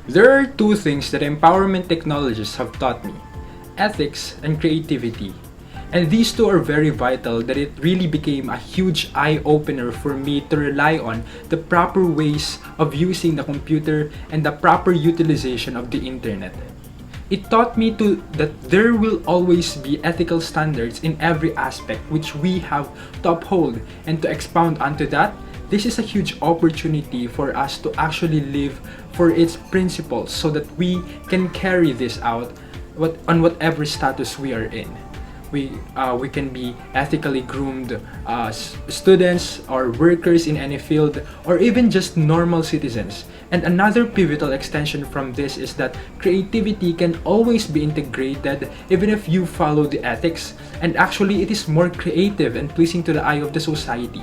There are two things that empowerment technologies have taught me: ethics and creativity. And these two are very vital that it really became a huge eye-opener for me to rely on the proper ways of using the computer and the proper utilization of the internet. It taught me that there will always be ethical standards in every aspect which we have to uphold, and to expound onto that, this is a huge opportunity for us to actually live for its principles so that we can carry this out on whatever status we are in. We can be ethically groomed students or workers in any field, or even just normal citizens. And another pivotal extension from this is that creativity can always be integrated even if you follow the ethics, and actually it is more creative and pleasing to the eye of the society.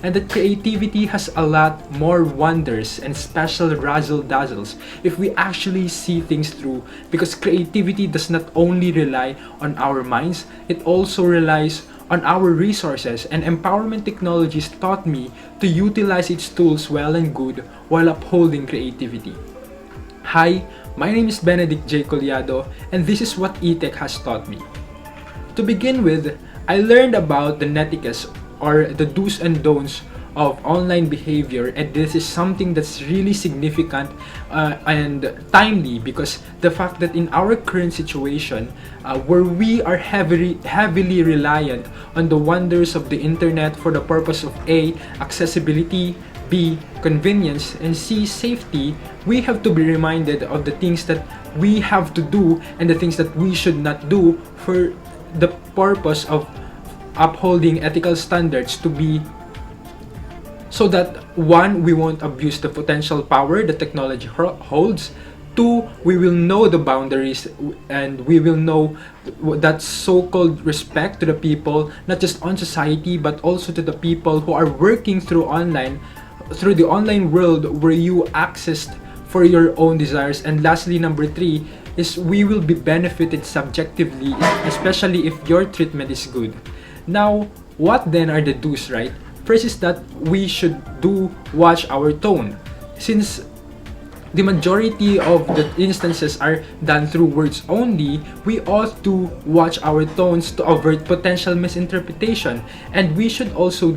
And that creativity has a lot more wonders and special razzle dazzles if we actually see things through, because creativity does not only rely on our minds, it also relies on our resources, and empowerment technologies taught me to utilize its tools well and good while upholding creativity. Hi, my name is Benedict J. Collado, and this is what eTech has taught me. To begin with, I learned about the netiquette, or the do's and don'ts of online behavior, and this is something that's really significant and timely, because the fact that in our current situation where we are heavily reliant on the wonders of the internet for the purpose of A, accessibility, B, convenience, and C, safety, we have to be reminded of the things that we have to do and the things that we should not do for the purpose of upholding ethical standards, to be so that, one, we won't abuse the potential power that technology holds. Two, we will know the boundaries, and we will know that so-called respect to the people, not just on society but also to the people who are working through the online world where you accessed for your own desires. And lastly, number three, is we will be benefited subjectively, especially if your treatment is good. Now, what then are the do's, right? First is that we should watch our tone. Since the majority of the instances are done through words only, we ought to watch our tones to avert potential misinterpretation. And we should also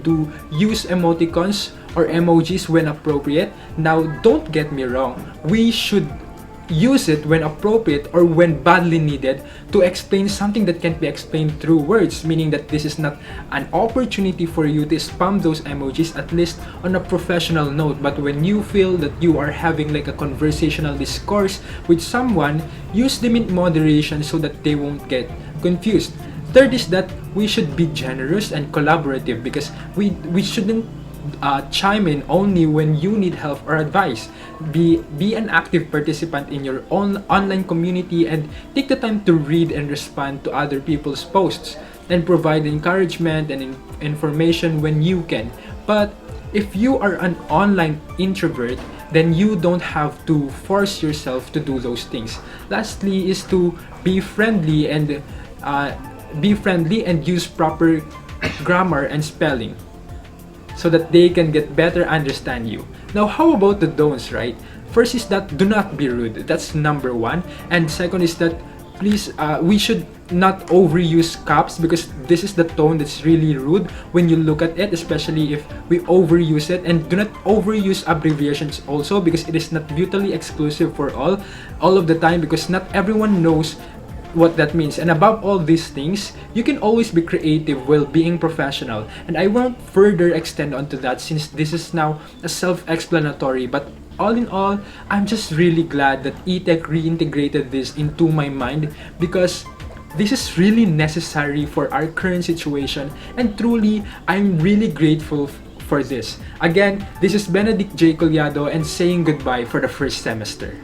use emoticons or emojis when appropriate. Now, don't get me wrong, we should use it when appropriate or when badly needed to explain something that can't be explained through words, meaning that this is not an opportunity for you to spam those emojis, at least on a professional note. But when you feel that you are having like a conversational discourse with someone, use them in moderation so that they won't get confused. Third is that we should be generous and collaborative, because we shouldn't chime in only when you need help or advice. Be an active participant in your own online community, and take the time to read and respond to other people's posts, and provide encouragement and information when you can. But if you are an online introvert, then you don't have to force yourself to do those things. Lastly is to be friendly and use proper grammar and spelling, so that they can better understand you. Now, how about the don'ts, right? First is that do not be rude. That's number one. And second is that please, we should not overuse caps, because this is the tone that's really rude when you look at it, especially if we overuse it. And do not overuse abbreviations also, because it is not mutually exclusive for all of the time, because not everyone knows what that means. And above all these things, you can always be creative while being professional. And I won't further extend onto that, since this is now a self-explanatory. But all in all, I'm just really glad that eTech reintegrated this into my mind, because this is really necessary for our current situation, and truly, I'm really grateful for this. Again, this is Benedict J. Collado, and saying goodbye for the first semester.